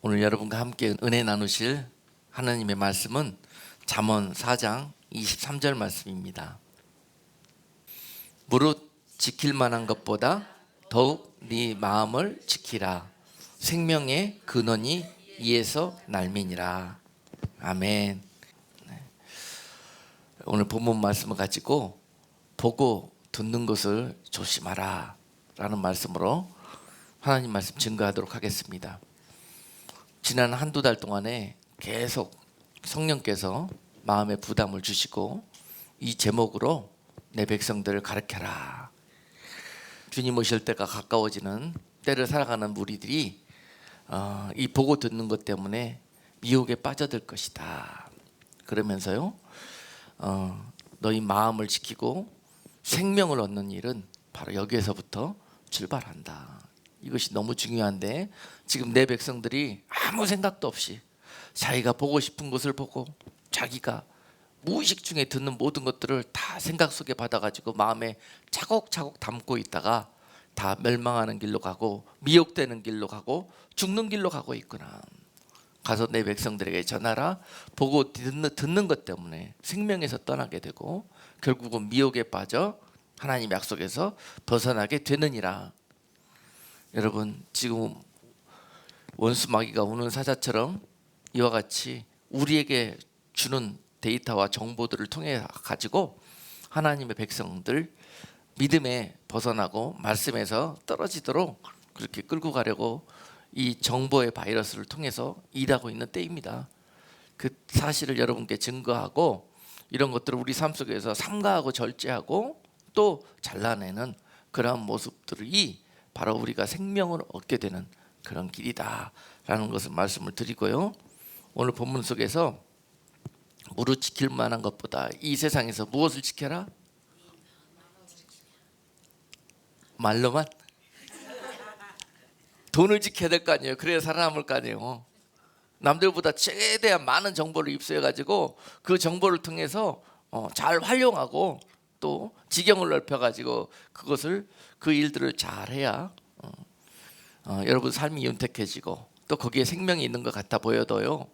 오늘 여러분과 함께 은혜 나누실 하나님의 말씀은 잠언 4장 23절 말씀입니다. 무릇 지킬 만한 것보다 더욱 네 마음을 지키라. 생명의 근원이 이에서 날미니라. 아멘. 오늘 본문 말씀을 가지고 보고 듣는 것을 조심하라 라는 말씀으로 하나님 말씀 증거하도록 하겠습니다. 지난 한두 달 동안에 계속 성령께서 마음에 부담을 주시고 이 제목으로 내 백성들을 가르쳐라. 주님 오실 때가 가까워지는 때를 살아가는 무리들이 이 보고 듣는 것 때문에 미혹에 빠져들 것이다. 그러면서요, 너희 마음을 지키고 생명을 얻는 일은 바로 여기에서부터 출발한다. 이것이 너무 중요한데 지금 내 백성들이 아무 생각도 없이 자기가 보고 싶은 것을 보고 자기가 무의식 중에 듣는 모든 것들을 다 생각 속에 받아가지고 마음에 차곡차곡 담고 있다가 다 멸망하는 길로 가고 미혹되는 길로 가고 죽는 길로 가고 있구나. 가서 내 백성들에게 전하라. 보고 듣는 것 때문에 생명에서 떠나게 되고 결국은 미혹에 빠져 하나님 약속에서 벗어나게 되느니라. 여러분, 지금 원수 마귀가 우는 사자처럼 이와 같이 우리에게 주는 데이터와 정보들을 통해 가지고 하나님의 백성들 믿음에 벗어나고 말씀에서 떨어지도록 그렇게 끌고 가려고 이 정보의 바이러스를 통해서 일하고 있는 때입니다. 그 사실을 여러분께 증거하고 이런 것들을 우리 삶 속에서 삼가하고 절제하고 또 잘라내는 그러한 모습들이 바로 우리가 생명을 얻게 되는 그런 길이다라는 것을 말씀을 드리고요. 오늘 본문 속에서 무릇 지킬 만한 것보다 이 세상에서 무엇을 지켜라? 말로만? 돈을 지켜야 될 거 아니에요. 그래야 살아남을 거 아니에요. 남들보다 최대한 많은 정보를 입수해가지고 그 정보를 통해서 잘 활용하고 또 지경을 넓혀가지고 그것을 그 일들을 잘해야 여러분 삶이 윤택해지고 또 거기에 생명이 있는 것 같아 보여도요,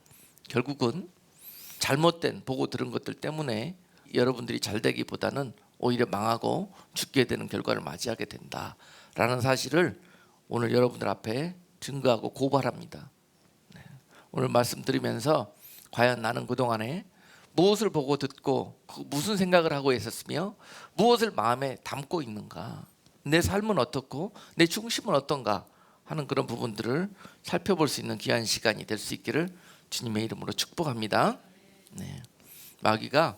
결국은 잘못된 보고 들은 것들 때문에 여러분들이 잘 되기보다는 오히려 망하고 죽게 되는 결과를 맞이하게 된다라는 사실을 오늘 여러분들 앞에 증거하고 고발합니다. 오늘 말씀드리면서 과연 나는 그동안에 무엇을 보고 듣고 무슨 생각을 하고 있었으며 무엇을 마음에 담고 있는가, 내 삶은 어떻고 내 중심은 어떤가 하는 그런 부분들을 살펴볼 수 있는 귀한 시간이 될 수 있기를 주님의 이름으로 축복합니다. 마귀가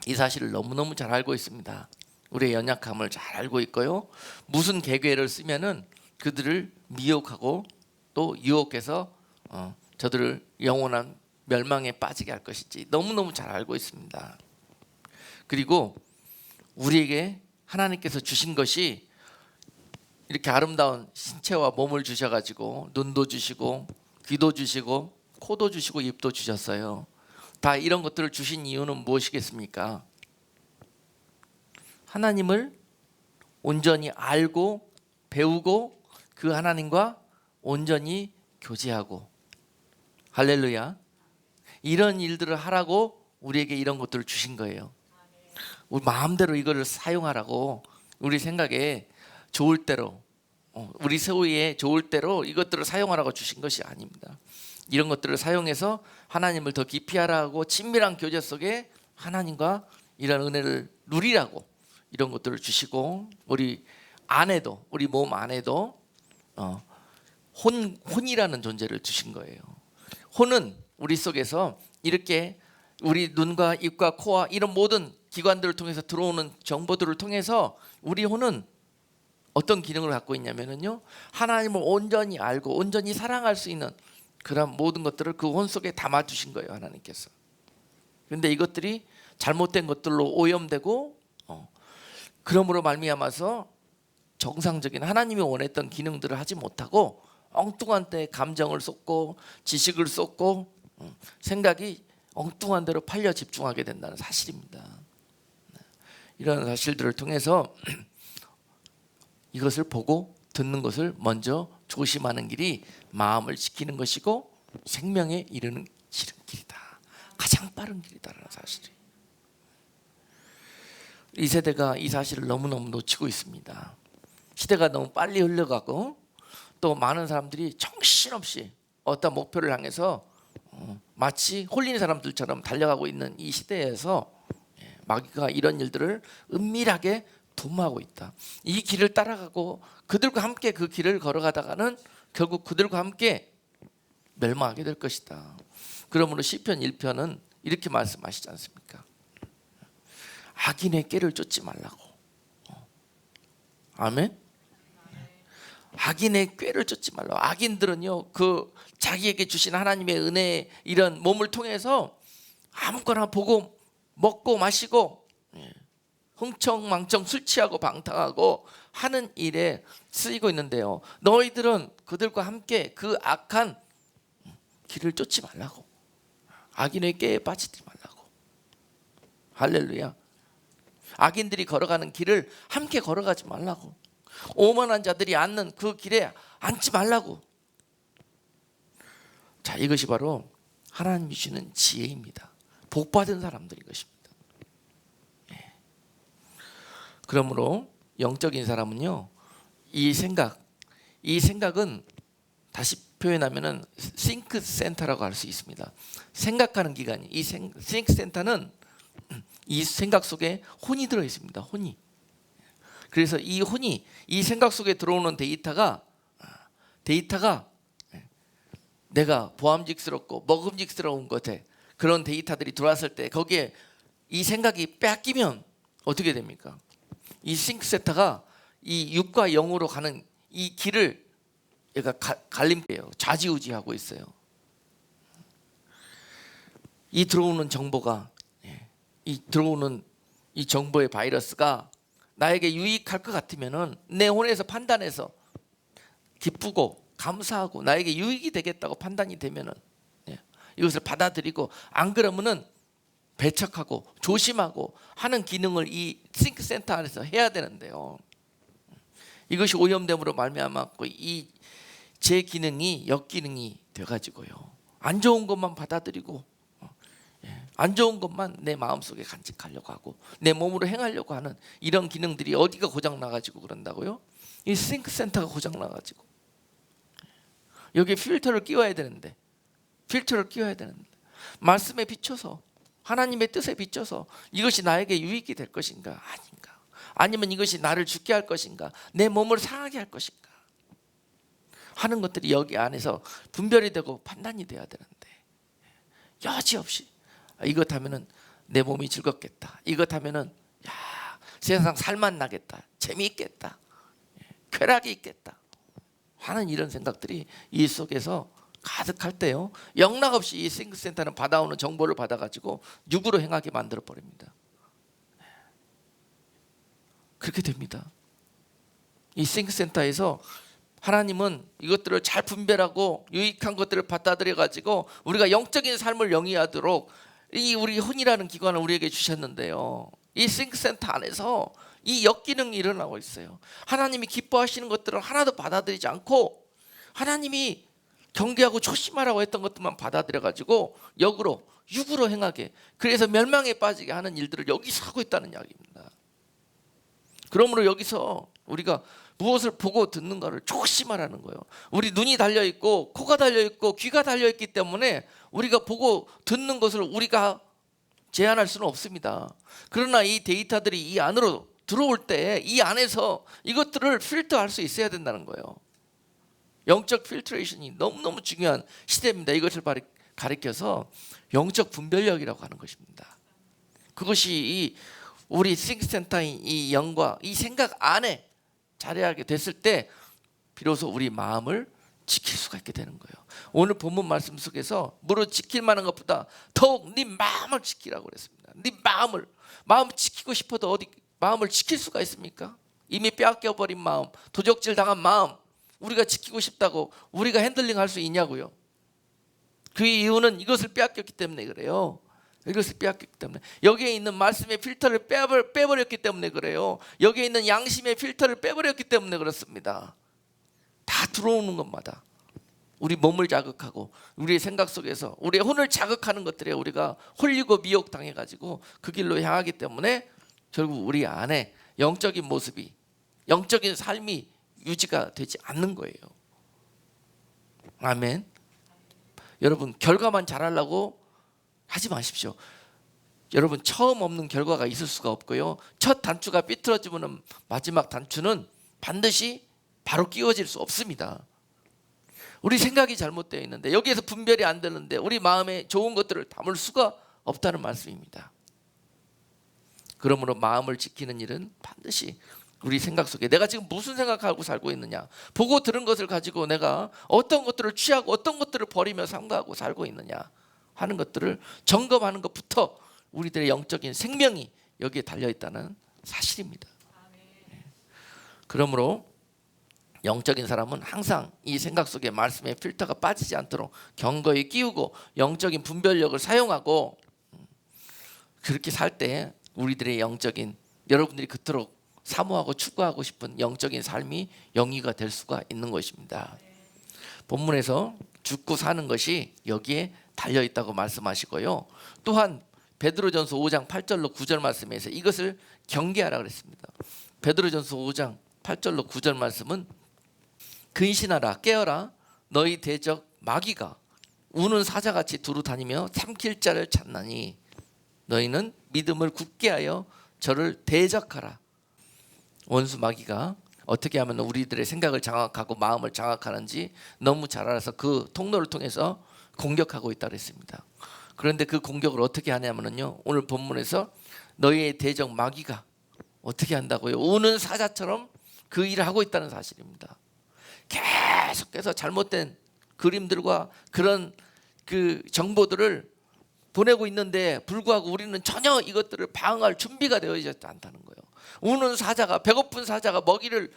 이 사실을 너무너무 잘 알고 있습니다. 우리의 연약함을 잘 알고 있고요, 무슨 계획을 쓰면은 그들을 미혹하고 또 유혹해서 저들을 영원한 멸망에 빠지게 할 것인지 너무너무 잘 알고 있습니다. 그리고 우리에게 하나님께서 주신 것이 이렇게 아름다운 신체와 몸을 주셔가지고 눈도 주시고 귀도 주시고 코도 주시고 입도 주셨어요. 다 이런 것들을 주신 이유는 무엇이겠습니까? 하나님을 온전히 알고 배우고 그 하나님과 온전히 교제하고, 할렐루야, 이런 일들을 하라고 우리에게 이런 것들을 주신 거예요. 우리 마음대로 이거를 사용하라고, 우리 생각에 좋을 대로, 우리 소위에 좋을 대로 이것들을 사용하라고 주신 것이 아닙니다. 이런 것들을 사용해서 하나님을 더 깊이 알아가고 친밀한 교제 속에 하나님과 이런 은혜를 누리라고 이런 것들을 주시고, 우리 안에도, 우리 몸 안에도 혼이라는 존재를 주신 거예요. 혼은 우리 속에서 이렇게 우리 눈과 입과 코와 이런 모든 기관들을 통해서 들어오는 정보들을 통해서 우리 혼은 어떤 기능을 갖고 있냐면요, 하나님을 온전히 알고 온전히 사랑할 수 있는 그런 모든 것들을 그 혼 속에 담아 주신 거예요, 하나님께서. 그런데 이것들이 잘못된 것들로 오염되고 그러므로 말미암아서 정상적인 하나님이 원했던 기능들을 하지 못하고 엉뚱한 때 감정을 쏟고 지식을 쏟고 생각이 엉뚱한 대로 팔려 집중하게 된다는 사실입니다. 이런 사실들을 통해서 이것을 보고 듣는 것을 먼저 조심하는 길이 마음을 지키는 것이고 생명에 이르는 지름길이다. 가장 빠른 길이다라는 사실이. 이 세대가 이 사실을 너무너무 놓치고 있습니다. 시대가 너무 빨리 흘러가고 또 많은 사람들이 정신없이 어떤 목표를 향해서 마치 홀린 사람들처럼 달려가고 있는 이 시대에서 마귀가 이런 일들을 은밀하게 도모하고 있다. 이 길을 따라가고 그들과 함께 그 길을 걸어가다가는 결국 그들과 함께 멸망하게 될 것이다. 그러므로 시편 1편은 이렇게 말씀하시지 않습니까? 악인의 꾀를 쫓지 말라고. 아멘. 악인의 꾀를 쫓지 말라고. 악인들은요, 그 자기에게 주신 하나님의 은혜 이런 몸을 통해서 아무거나 보고 먹고 마시고 흥청망청 술 취하고 방탕하고 하는 일에 쓰이고 있는데요, 너희들은 그들과 함께 그 악한 길을 쫓지 말라고. 악인의 꾀에 빠지지 말라고. 할렐루야. 악인들이 걸어가는 길을 함께 걸어가지 말라고. 오만한 자들이 앉는 그 길에 앉지 말라고. 자, 이것이 바로 하나님이 주시는 지혜입니다. 복받은 사람들인 것입니다. 그러므로 영적인 사람은요, 이 생각은 다시 표현하면은 싱크 센터라고 할 수 있습니다. 생각하는 기관이, 이 싱크 센터는 이 생각 속에 혼이 들어 있습니다. 혼이. 그래서 이 혼이, 이 생각 속에 들어오는 데이터가 내가 보암직스럽고 먹음직스러운 것에 그런 데이터들이 들어왔을 때 거기에 이 생각이 뺏기면 어떻게 됩니까? 이 싱크센터가 이 6과 0으로 가는 이 길을 얘가 갈림돼요. 좌지우지하고 있어요. 이 들어오는 정보가, 이 들어오는 이 정보의 바이러스가 나에게 유익할 것 같으면은 내 혼에서 판단해서 기쁘고 감사하고 나에게 유익이 되겠다고 판단이 되면은 이것을 받아들이고, 안 그러면은 배척하고 조심하고 하는 기능을 이 싱크센터 안에서 해야 되는데요, 이것이 오염됨으로 말미암았고 이 제 기능이 역기능이 돼가지고요, 안 좋은 것만 받아들이고 안 좋은 것만 내 마음속에 간직하려고 하고 내 몸으로 행하려고 하는 이런 기능들이 어디가 고장나가지고 그런다고요? 이 싱크센터가 고장나가지고 여기에 필터를 끼워야 되는데, 말씀에 비춰서, 하나님의 뜻에 비춰서 이것이 나에게 유익이 될 것인가 아닌가, 아니면 이것이 나를 죽게 할 것인가, 내 몸을 상하게 할 것인가 하는 것들이 여기 안에서 분별이 되고 판단이 돼야 되는데, 여지없이 이것 하면은 내 몸이 즐겁겠다, 이것 하면은 세상 살만 나겠다, 재미있겠다, 쾌락이 있겠다 하는 이런 생각들이 이 속에서 가득할 때요, 영락없이 이 싱크센터는 받아오는 정보를 받아가지고 육으로 행하게 만들어 버립니다. 그렇게 됩니다. 이 싱크센터에서 하나님은 이것들을 잘 분별하고 유익한 것들을 받아들여 가지고 우리가 영적인 삶을 영위하도록 이 우리 혼이라는 기관을 우리에게 주셨는데요, 이 싱크센터 안에서 이 역기능이 일어나고 있어요. 하나님이 기뻐하시는 것들을 하나도 받아들이지 않고 하나님이 경계하고 조심하라고 했던 것들만 받아들여 가지고 육으로 행하게, 그래서 멸망에 빠지게 하는 일들을 여기서 하고 있다는 이야기입니다. 그러므로 여기서 우리가 무엇을 보고 듣는가를 조심하라는 거예요. 우리 눈이 달려있고 코가 달려있고 귀가 달려있기 때문에 우리가 보고 듣는 것을 우리가 제한할 수는 없습니다. 그러나 이 데이터들이 이 안으로 들어올 때 이 안에서 이것들을 필터할 수 있어야 된다는 거예요. 영적 필트레이션이 너무너무 중요한 시대입니다. 이것을 가리켜서 영적 분별력이라고 하는 것입니다. 그것이 우리 싱크센터인 이 영과 이 생각 안에 자리하게 됐을 때 비로소 우리 마음을 지킬 수가 있게 되는 거예요. 오늘 본문 말씀 속에서 무릇 지킬 만한 것보다 더욱 네 마음을 지키라고 그랬습니다. 네 마음 지키고 싶어도 어디 마음을 지킬 수가 있습니까? 이미 빼앗겨버린 마음, 도적질 당한 마음, 우리가 지키고 싶다고 우리가 핸들링할 수 있냐고요? 그 이유는 이것을 빼앗겼기 때문에 그래요. 이것을 빼앗겼기 때문에, 여기에 있는 말씀의 필터를 빼버렸기 때문에 그래요. 여기에 있는 양심의 필터를 빼버렸기 때문에 그렇습니다. 다 들어오는 것마다 우리 몸을 자극하고 우리의 생각 속에서 우리의 혼을 자극하는 것들에 우리가 홀리고 미혹당해가지고 그 길로 향하기 때문에 결국 우리 안에 영적인 모습이, 영적인 삶이 유지가 되지 않는 거예요. 아멘. 여러분, 결과만 잘하려고 하지 마십시오. 여러분, 처음 없는 결과가 있을 수가 없고요, 첫 단추가 삐뚤어지면 마지막 단추는 반드시 바로 끼워질 수 없습니다. 우리 생각이 잘못되어 있는데, 여기에서 분별이 안 되는데 우리 마음에 좋은 것들을 담을 수가 없다는 말씀입니다. 그러므로 마음을 지키는 일은 반드시 우리 생각 속에 내가 지금 무슨 생각하고 살고 있느냐, 보고 들은 것을 가지고 내가 어떤 것들을 취하고 어떤 것들을 버리며 삼가하고 살고 있느냐 하는 것들을 점검하는 것부터 우리들의 영적인 생명이 여기에 달려있다는 사실입니다. 그러므로 영적인 사람은 항상 이 생각 속에 말씀의 필터가 빠지지 않도록 경거히 끼우고 영적인 분별력을 사용하고, 그렇게 살 때 우리들의 영적인, 여러분들이 그토록 사모하고 추구하고 싶은 영적인 삶이 영위가 될 수가 있는 것입니다. 본문에서 죽고 사는 것이 여기에 달려있다고 말씀하시고요, 또한 베드로전서 5장 8절로 9절 말씀에서 이것을 경계하라 그랬습니다. 베드로전서 5장 8절로 9절 말씀은 근신하라, 깨어라, 너희 대적 마귀가 우는 사자같이 두루 다니며 삼킬 자를 찾나니 너희는 믿음을 굳게 하여 저를 대적하라. 원수 마귀가 어떻게 하면 우리들의 생각을 장악하고 마음을 장악하는지 너무 잘 알아서 그 통로를 통해서 공격하고 있다고 했습니다. 그런데 그 공격을 어떻게 하냐면요, 오늘 본문에서 너희의 대적 마귀가 어떻게 한다고요? 우는 사자처럼 그 일을 하고 있다는 사실입니다. 계속해서 잘못된 그림들과 그런 그 정보들을 보내고 있는데 불구하고 우리는 전혀 이것들을 방어할 준비가 되어 있지 않다는 거예요. 우는 사자가, 배고픈 사자가 먹이를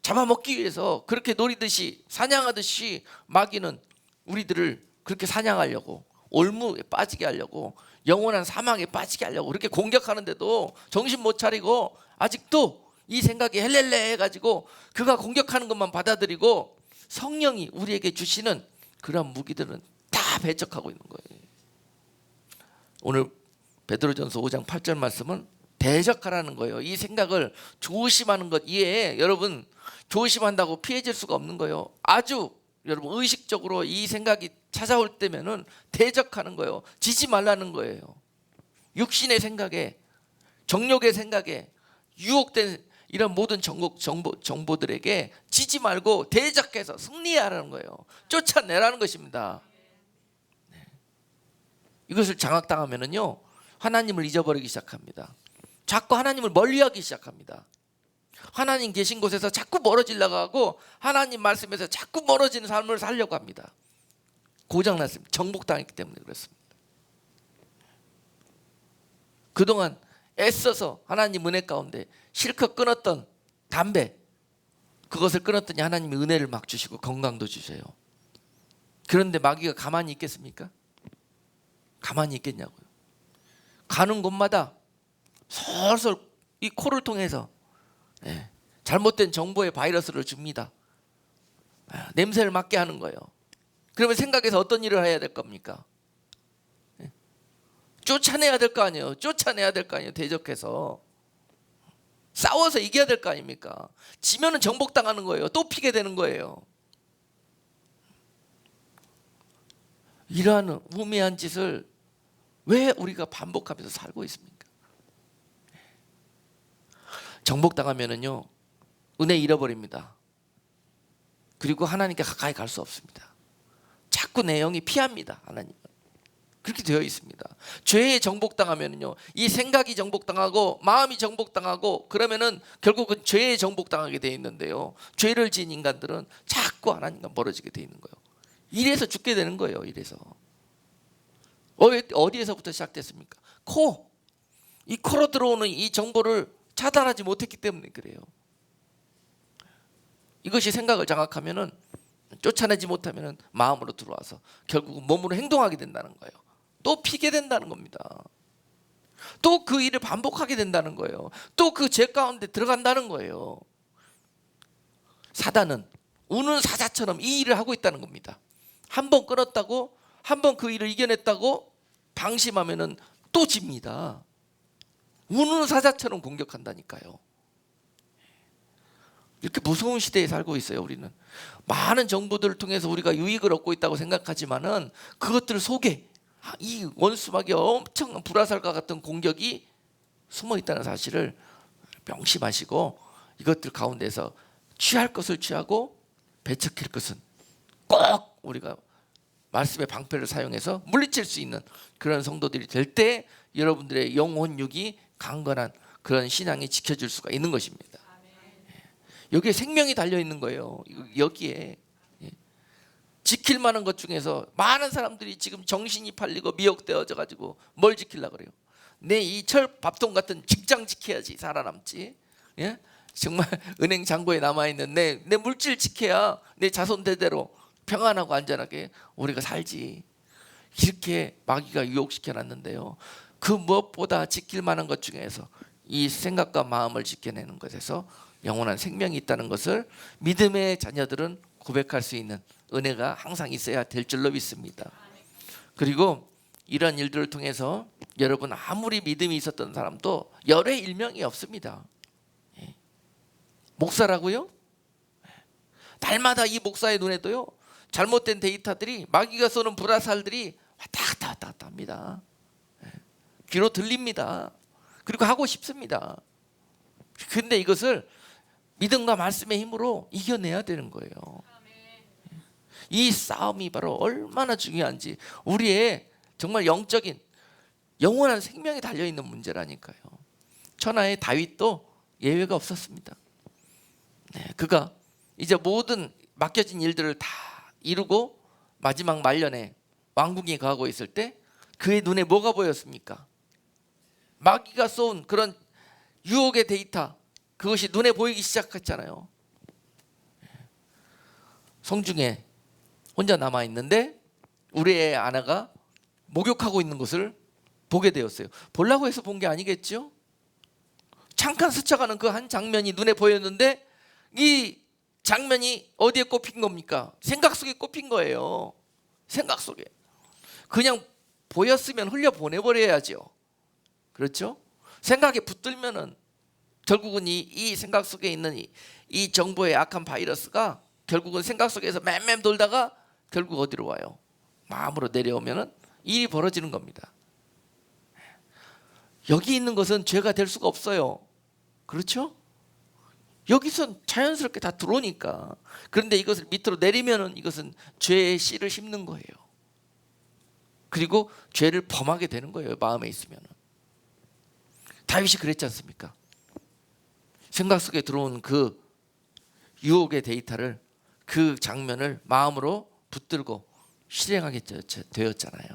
잡아먹기 위해서 그렇게 노리듯이, 사냥하듯이 마귀는 우리들을 그렇게 사냥하려고, 올무에 빠지게 하려고, 영원한 사망에 빠지게 하려고 그렇게 공격하는데도 정신 못 차리고 아직도 이 생각이 헬렐레 해가지고 그가 공격하는 것만 받아들이고 성령이 우리에게 주시는 그런 무기들은 다 배척하고 있는 거예요. 오늘 베드로전서 5장 8절 말씀은 대적하라는 거예요. 이 생각을 조심하는 것 이외에 여러분, 조심한다고 피해질 수가 없는 거예요. 아주 여러분 의식적으로 이 생각이 찾아올 때면은 대적하는 거예요. 지지 말라는 거예요. 육신의 생각에, 정욕의 생각에 유혹된 이런 모든 정보들에게 지지 말고 대적해서 승리하라는 거예요. 쫓아내라는 것입니다. 네. 이것을 장악당하면은요, 하나님을 잊어버리기 시작합니다. 자꾸 하나님을 멀리하기 시작합니다. 하나님 계신 곳에서 자꾸 멀어지려고 하고 하나님 말씀에서 자꾸 멀어지는 삶을 살려고 합니다. 고장났습니다. 정복당했기 때문에 그렇습니다. 그동안 애써서 하나님 은혜 가운데 실컷 끊었던 담배, 그것을 끊었더니 하나님이 은혜를 막 주시고 건강도 주셔요. 그런데 마귀가 가만히 있겠습니까? 가만히 있겠냐고요. 가는 곳마다 솔솔 이 코를 통해서 잘못된 정보의 바이러스를 줍니다. 냄새를 맡게 하는 거예요. 그러면 생각해서 어떤 일을 해야 될 겁니까? 쫓아내야 될 거 아니에요. 쫓아내야 될 거 아니에요. 대적해서 싸워서 이겨야 될 거 아닙니까? 지면은 정복당하는 거예요. 또 피게 되는 거예요. 이러한 우매한 짓을 왜 우리가 반복하면서 살고 있습니까? 정복당하면은요, 은혜 잃어버립니다. 그리고 하나님께 가까이 갈 수 없습니다. 자꾸 내 영이 피합니다. 하나님. 그렇게 되어 있습니다. 죄에 정복당하면요, 이 생각이 정복당하고 마음이 정복당하고 그러면은 결국은 죄에 정복당하게 되어 있는데요, 죄를 지은 인간들은 자꾸 하나님과 멀어지게 되어 있는 거예요. 이래서 죽게 되는 거예요. 이래서 어디에서부터 시작됐습니까? 코. 이 코로 들어오는 이 정보를 차단하지 못했기 때문에 그래요. 이것이 생각을 장악하면은, 쫓아내지 못하면은 마음으로 들어와서 결국은 몸으로 행동하게 된다는 거예요. 또 피게 된다는 겁니다. 또 그 일을 반복하게 된다는 거예요. 또 그 죄 가운데 들어간다는 거예요. 사단은 우는 사자처럼 이 일을 하고 있다는 겁니다. 한 번 끊었다고, 한 번 그 일을 이겨냈다고 방심하면은 또 집니다. 우는 사자처럼 공격한다니까요. 이렇게 무서운 시대에 살고 있어요. 우리는 많은 정보들을 통해서 우리가 유익을 얻고 있다고 생각하지만은 그것들 속에 이 원수막이 엄청 불화살과 같은 공격이 숨어 있다는 사실을 명심하시고, 이것들 가운데서 취할 것을 취하고 배척할 것은 꼭 우리가 말씀의 방패를 사용해서 물리칠 수 있는 그런 성도들이 될 때 여러분들의 영혼육이 강건한 그런 신앙이 지켜질 수가 있는 것입니다. 여기에 생명이 달려 있는 거예요. 여기에 지킬 만한 것 중에서 많은 사람들이 지금 정신이 팔리고 미혹되어져 가지고 뭘 지키려고 그래요? 내 이 철 밥통 같은 직장 지켜야지 살아남지. 예? 정말 은행 잔고에 남아있는 내 물질 지켜야 내 자손 대대로 평안하고 안전하게 우리가 살지. 이렇게 마귀가 유혹시켜 놨는데요, 그 무엇보다 지킬 만한 것 중에서 이 생각과 마음을 지켜내는 것에서 영원한 생명이 있다는 것을 믿음의 자녀들은 고백할 수 있는 은혜가 항상 있어야 될 줄로 믿습니다. 그리고 이런 일들을 통해서 여러분 아무리 믿음이 있었던 사람도 열의 일명이 없습니다. 목사라고요? 날마다 이 목사의 눈에도요, 잘못된 데이터들이, 마귀가 쏘는 불화살들이 왔다 갔다 합니다. 귀로 들립니다. 그리고 하고 싶습니다. 근데 이것을 믿음과 말씀의 힘으로 이겨내야 되는 거예요. 이 싸움이 바로 얼마나 중요한지, 우리의 정말 영적인 영원한 생명이 달려있는 문제라니까요. 천하의 다윗도 예외가 없었습니다. 그가 이제 모든 맡겨진 일들을 다 이루고 마지막 말년에 왕궁에 가고 있을 때 그의 눈에 뭐가 보였습니까? 마귀가 쏜 그런 유혹의 데이터, 그것이 눈에 보이기 시작했잖아요. 성중에 혼자 남아있는데 우리의 아내가 목욕하고 있는 것을 보게 되었어요. 보려고 해서 본 게 아니겠죠? 잠깐 스쳐가는 그 한 장면이 눈에 보였는데 이 장면이 어디에 꼽힌 겁니까? 생각 속에 꼽힌 거예요. 생각 속에. 그냥 보였으면 흘려보내버려야죠. 그렇죠? 생각에 붙들면은 결국은 이 생각 속에 있는 이 정보의 악한 바이러스가 결국은 생각 속에서 맴맴 돌다가 결국 어디로 와요? 마음으로 내려오면은 일이 벌어지는 겁니다. 여기 있는 것은 죄가 될 수가 없어요. 그렇죠? 여기선 자연스럽게 다 들어오니까. 그런데 이것을 밑으로 내리면은 이것은 죄의 씨를 심는 거예요. 그리고 죄를 범하게 되는 거예요. 마음에 있으면은. 다윗이 그랬지 않습니까? 생각 속에 들어온 그 유혹의 데이터를, 그 장면을 마음으로 붙들고 실행하게 되었잖아요.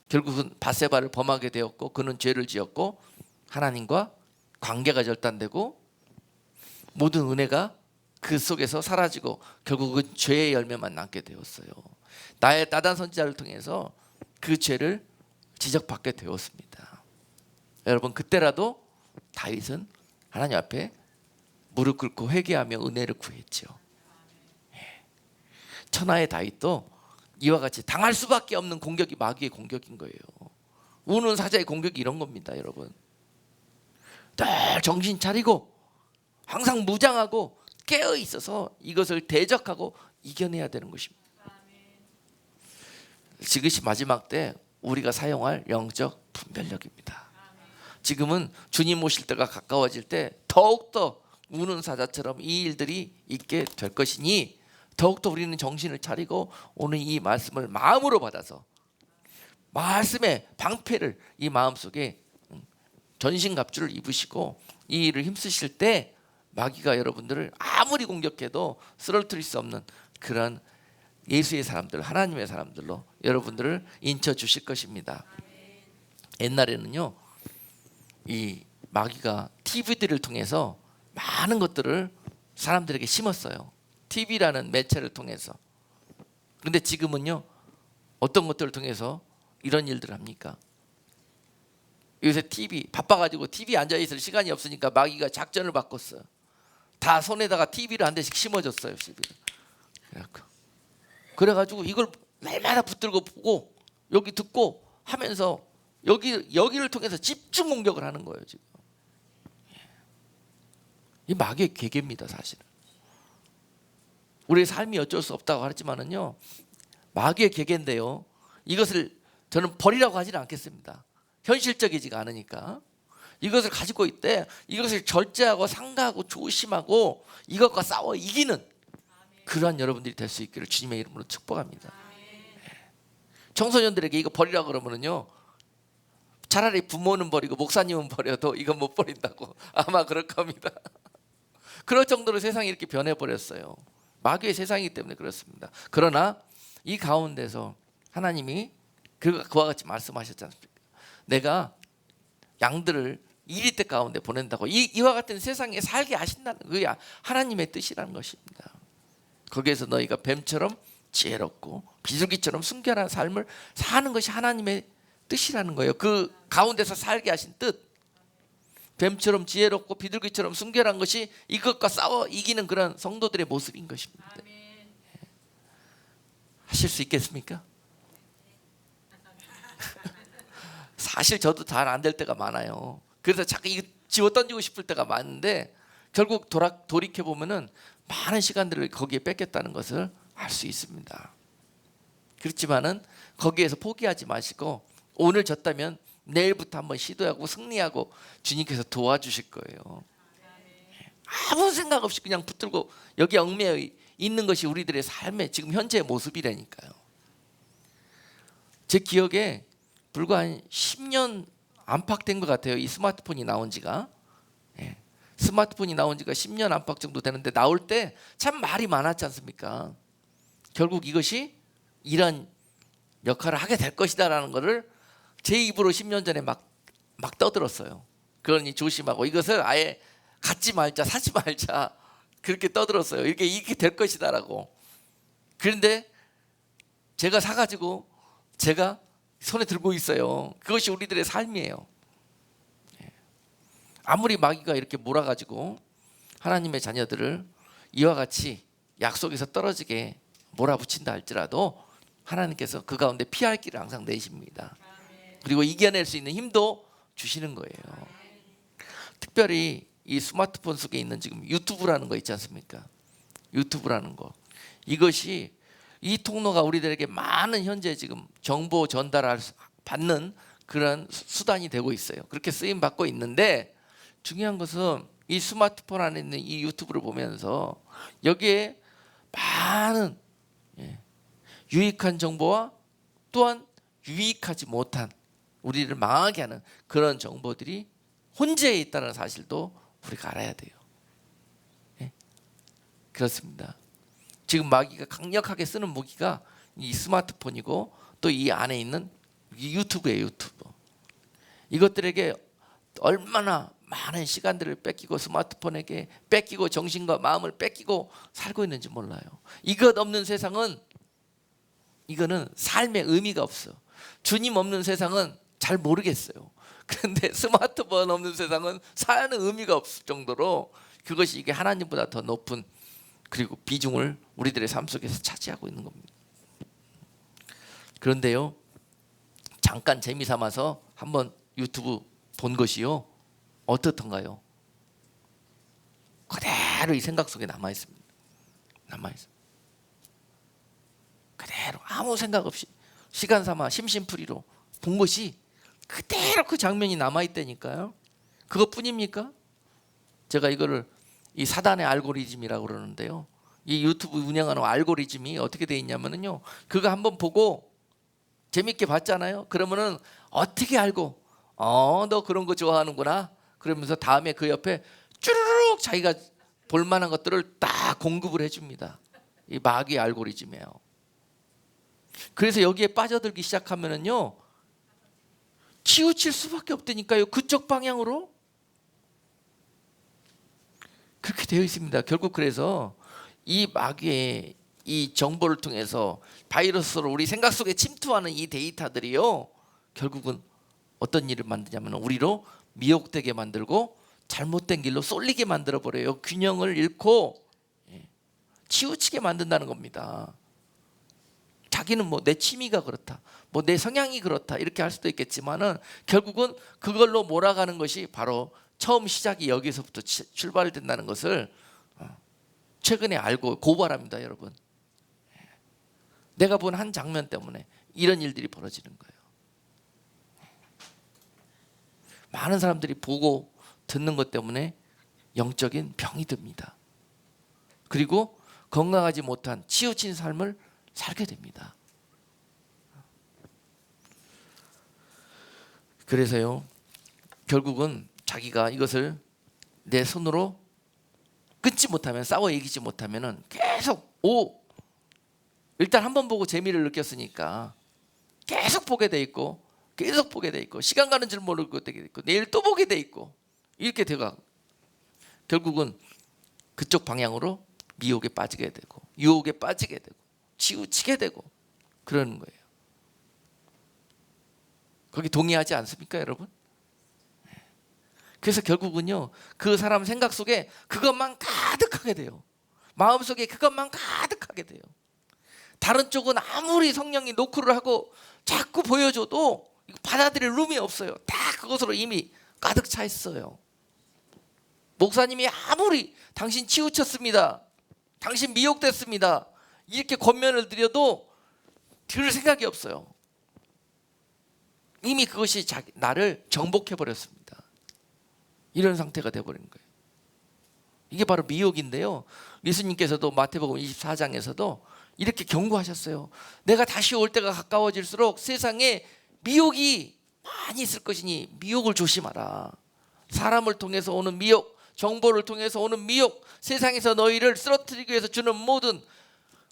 결국은 바세바를 범하게 되었고, 그는 죄를 지었고 하나님과 관계가 절단되고 모든 은혜가 그 속에서 사라지고 결국은 죄의 열매만 남게 되었어요. 나단 선지자를 통해서 그 죄를 지적받게 되었습니다. 여러분, 그때라도 다윗은 하나님 앞에 무릎 꿇고 회개하며 은혜를 구했죠. 천하의 다윗도 이와 같이 당할 수밖에 없는 공격이 마귀의 공격인 거예요. 우는 사자의 공격이 이런 겁니다, 여러분. 늘 정신 차리고 항상 무장하고 깨어 있어서 이것을 대적하고 이겨내야 되는 것입니다. 이것이 마지막 때 우리가 사용할 영적 분별력입니다. 지금은 주님 오실 때가 가까워질 때 더욱더 우는 사자처럼 이 일들이 있게 될 것이니 더욱더 우리는 정신을 차리고 오늘 이 말씀을 마음으로 받아서 말씀의 방패를 이 마음속에 전신갑주를 입으시고 이 일을 힘쓰실 때 마귀가 여러분들을 아무리 공격해도 쓰러뜨릴 수 없는 그런 예수의 사람들, 하나님의 사람들로 여러분들을 인쳐 주실 것입니다. 옛날에는요, 이 마귀가 TV들을 통해서 많은 것들을 사람들에게 심었어요. TV라는 매체를 통해서. 그런데 지금은요, 어떤 것들을 통해서 이런 일들을 합니까? 요새 TV 바빠가지고 TV 앉아있을 시간이 없으니까 마귀가 작전을 바꿨어요. 다 손에다가 TV를 한 대씩 심어줬어요. 그래갖고 그래가지고 이걸 날마다 붙들고 보고 여기 듣고 하면서 여기를 통해서 집중 공격을 하는 거예요 지금. 이 마귀의 계계입니다 사실은. 우리의 삶이 어쩔 수 없다고 하지만은요 마귀의 계계인데요. 이것을 저는 버리라고 하지는 않겠습니다. 현실적이지가 않으니까. 이것을 가지고 있대 이것을 절제하고 상가하고 조심하고 이것과 싸워 이기는 그러한 여러분들이 될 수 있기를 주님의 이름으로 축복합니다. 청소년들에게 이거 버리라고 그러면은요 차라리 부모는 버리고 목사님은 버려도 이건 못 버린다고 아마 그럴 겁니다. 그럴 정도로 세상이 이렇게 변해버렸어요. 마귀의 세상이기 때문에 그렇습니다. 그러나 이 가운데서 하나님이 그와 같이 말씀하셨지 않습니까? 내가 양들을 이리떼 가운데 보낸다고 이와 같은 세상에 살게 하신다는 그게 하나님의 뜻이라는 것입니다. 거기에서 너희가 뱀처럼 지혜롭고 비둘기처럼 순결한 삶을 사는 것이 하나님의 뜻이라는 거예요. 그 가운데서 살게 하신 뜻. 뱀처럼 지혜롭고 비둘기처럼 순결한 것이 이것과 싸워 이기는 그런 성도들의 모습인 것입니다. 하실 수 있겠습니까? 사실 저도 잘 안 될 때가 많아요. 그래서 자꾸 이거 집어 던지고 싶을 때가 많은데 결국 돌이켜 보면은 많은 시간들을 거기에 뺏겼다는 것을 알 수 있습니다. 그렇지만은 거기에서 포기하지 마시고 오늘 졌다면 내일부터 한번 시도하고 승리하고 주님께서 도와주실 거예요. 아무 생각 없이 그냥 붙들고 여기 얽매여 있는 것이 우리들의 삶의 지금 현재의 모습이라니까요. 제 기억에 불과 한 10년 안팎된 것 같아요. 이 스마트폰이 나온 지가. 스마트폰이 나온 지가 10년 안팎 정도 되는데 나올 때 참 말이 많았지 않습니까? 결국 이것이 이런 역할을 하게 될 것이다라는 것을 제 입으로 10년 전에 막 떠들었어요. 그러니 조심하고 이것을 아예 갖지 말자 사지 말자 그렇게 떠들었어요. 이렇게 될 것이다라고. 그런데 제가 사가지고 제가 손에 들고 있어요. 그것이 우리들의 삶이에요. 아무리 마귀가 이렇게 몰아가지고 하나님의 자녀들을 이와 같이 약속에서 떨어지게 몰아붙인다 할지라도 하나님께서 그 가운데 피할 길을 항상 내십니다. 그리고 이겨낼 수 있는 힘도 주시는 거예요. 특별히 이 스마트폰 속에 있는 지금 유튜브라는 거 있지 않습니까? 유튜브라는 거 이것이 이 통로가 우리들에게 많은 현재 지금 정보 전달을 받는 그런 수단이 되고 있어요. 그렇게 쓰임 받고 있는데 중요한 것은 이 스마트폰 안에 있는 이 유튜브를 보면서 여기에 많은 유익한 정보와 또한 유익하지 못한 우리를 망하게 하는 그런 정보들이 혼재해 있다는 사실도 우리가 알아야 돼요. 그렇습니다. 지금 마귀가 강력하게 쓰는 무기가 이 스마트폰이고 또 이 안에 있는 이 유튜브예요. 유튜브. 이것들에게 얼마나 많은 시간들을 뺏기고 스마트폰에게 뺏기고 정신과 마음을 뺏기고 살고 있는지 몰라요. 이것 없는 세상은 이거는 삶의 의미가 없어. 주님 없는 세상은 잘 모르겠어요. 그런데 스마트폰 없는 세상은 사는 의미가 없을 정도로 그것이 이게 하나님보다 더 높은 그리고 비중을 우리들의 삶 속에서 차지하고 있는 겁니다. 그런데요, 잠깐 재미 삼아서 한번 유튜브 본 것이요, 어떻던가요? 그대로 이 생각 속에 남아 있습니다. 그대로 아무 생각 없이 시간 삼아 심심풀이로 본 것이 그대로 그 장면이 남아 있다니까요. 그것뿐입니까? 제가 이거를 이 사단의 알고리즘이라고 그러는데요. 이 유튜브 운영하는 알고리즘이 어떻게 돼 있냐면요. 그거 한번 보고 재밌게 봤잖아요. 그러면은 어떻게 알고 너 그런 거 좋아하는구나. 그러면서 다음에 그 옆에 쭈르륵 자기가 볼 만한 것들을 다 공급을 해줍니다. 이 마귀의 알고리즘이에요. 그래서 여기에 빠져들기 시작하면은요 치우칠 수밖에 없다니까요. 그쪽 방향으로 그렇게 되어 있습니다. 결국 그래서 이 마귀의 이 정보를 통해서 바이러스로 우리 생각 속에 침투하는 이 데이터들이요 결국은 어떤 일을 만드냐면 우리로 미혹되게 만들고 잘못된 길로 쏠리게 만들어 버려요. 균형을 잃고 치우치게 만든다는 겁니다. 자기는 뭐 내 취미가 그렇다, 뭐 내 성향이 그렇다 이렇게 할 수도 있겠지만은 결국은 그걸로 몰아가는 것이 바로 처음 시작이 여기서부터 출발된다는 것을 최근에 알고 고발합니다, 여러분. 내가 본 한 장면 때문에 이런 일들이 벌어지는 거예요. 많은 사람들이 보고 듣는 것 때문에 영적인 병이 듭니다. 그리고 건강하지 못한 치우친 삶을 살게 됩니다. 그래서요, 결국은 자기가 이것을 내 손으로 끊지 못하면, 싸워 이기지 못하면은 계속 일단 한번 보고 재미를 느꼈으니까 계속 보게 돼 있고, 계속 보게 돼 있고, 시간 가는 줄 모르고 되게 있고, 내일 또 보게 돼 있고, 이렇게 돼가 결국은 그쪽 방향으로 미혹에 빠지게 되고, 유혹에 빠지게 되고, 치우치게 되고 그러는 거예요. 거기 동의하지 않습니까, 여러분? 그래서 결국은요, 그 사람 생각 속에 그것만 가득하게 돼요. 마음속에 그것만 가득하게 돼요. 다른 쪽은 아무리 성령이 노크를 하고 자꾸 보여줘도 받아들일 룸이 없어요. 다 그것으로 이미 가득 차 있어요. 목사님이 아무리 당신 치우쳤습니다, 당신 미혹됐습니다 이렇게 권면을 드려도 들을 생각이 없어요. 이미 그것이 나를 정복해버렸습니다. 이런 상태가 돼버린 거예요. 이게 바로 미혹인데요, 예수님께서도 마태복음 24장에서도 이렇게 경고하셨어요. 내가 다시 올 때가 가까워질수록 세상에 미혹이 많이 있을 것이니 미혹을 조심하라. 사람을 통해서 오는 미혹, 정보를 통해서 오는 미혹, 세상에서 너희를 쓰러뜨리기 위해서 주는 모든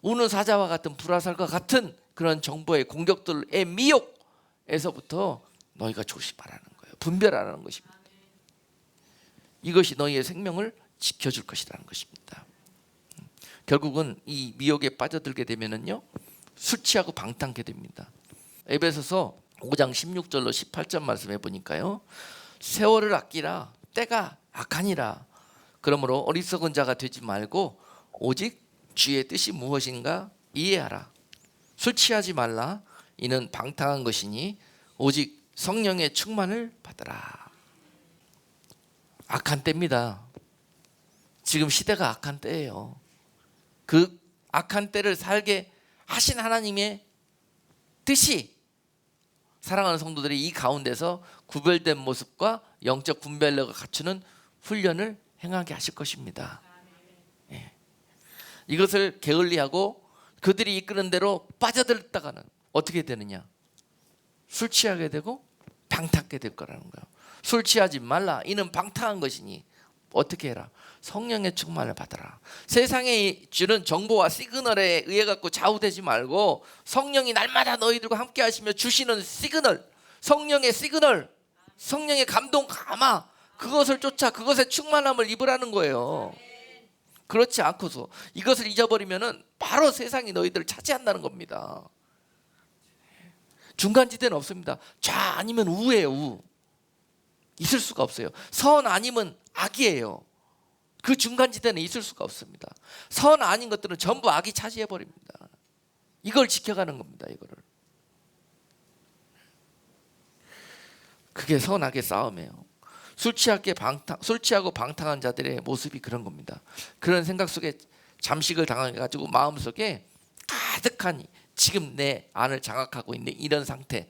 우는 사자와 같은 불화살과 같은 그런 정보의 공격들의 미혹에서부터 너희가 조심하라는 거예요. 분별하라는 것입니다. 이것이 너희의 생명을 지켜줄 것이라는 것입니다. 결국은 이 미혹에 빠져들게 되면은요, 술 취하고 방탕케 됩니다. 에베소서 5장 16절로 18절 말씀해 보니까요, 세월을 아끼라, 때가 악하니라. 그러므로 어리석은 자가 되지 말고 오직 주의 뜻이 무엇인가 이해하라. 술 취하지 말라. 이는 방탕한 것이니 오직 성령의 충만을 받으라. 악한 때입니다. 지금 시대가 악한 때예요. 그 악한 때를 살게 하신 하나님의 뜻이 사랑하는 성도들이 이 가운데서 구별된 모습과 영적 분별력을 갖추는 훈련을 행하게 하실 것입니다. 예. 이것을 게을리하고 그들이 이끄는 대로 빠져들다가는 어떻게 되느냐? 술 취하게 되고 방탕하게 될 거라는 거예요. 술 취하지 말라. 이는 방탕한 것이니 어떻게 해라? 성령의 충만을 받아라. 세상에 주는 정보와 시그널에 의해 갖고 좌우되지 말고 성령이 날마다 너희들과 함께 하시며 주시는 시그널, 성령의 시그널, 성령의 감동 감화, 그것을 쫓아 그것의 충만함을 입으라는 거예요. 그렇지 않고서 이것을 잊어버리면은 바로 세상이 너희들을 차지한다는 겁니다. 중간지대는 없습니다. 좌 아니면 우예요. 우. 있을 수가 없어요. 선 아니면 악이에요. 그 중간지대는 있을 수가 없습니다. 선 아닌 것들은 전부 악이 차지해버립니다. 이걸 지켜가는 겁니다. 이거를. 그게 선악의 싸움이에요. 술 취하고 방탕한 자들의 모습이 그런 겁니다. 그런 생각 속에 잠식을 당해가지고 마음속에 가득한 지금 내 안을 장악하고 있는 이런 상태,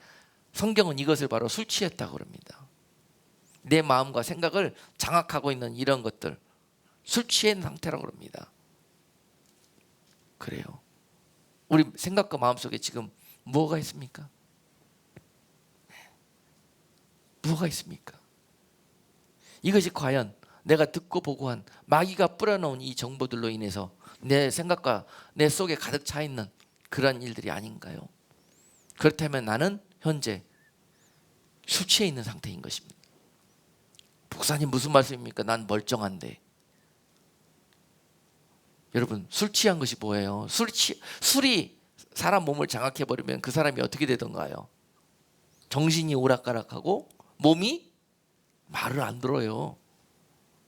성경은 이것을 바로 술 취했다고 그럽니다. 내 마음과 생각을 장악하고 있는 이런 것들, 술 취한 상태라고 그럽니다. 그래요. 우리 생각과 마음속에 지금 뭐가 있습니까? 뭐가 있습니까? 이것이 과연 내가 듣고 보고 한 마귀가 뿌려놓은 이 정보들로 인해서 내 생각과 내 속에 가득 차 있는 그런 일들이 아닌가요? 그렇다면 나는 현재 술 취해 있는 상태인 것입니다. 목사님 무슨 말씀입니까? 난 멀쩡한데. 여러분, 술 취한 것이 뭐예요? 술이 사람 몸을 장악해버리면 그 사람이 어떻게 되던가요? 정신이 오락가락하고 몸이 말을 안 들어요.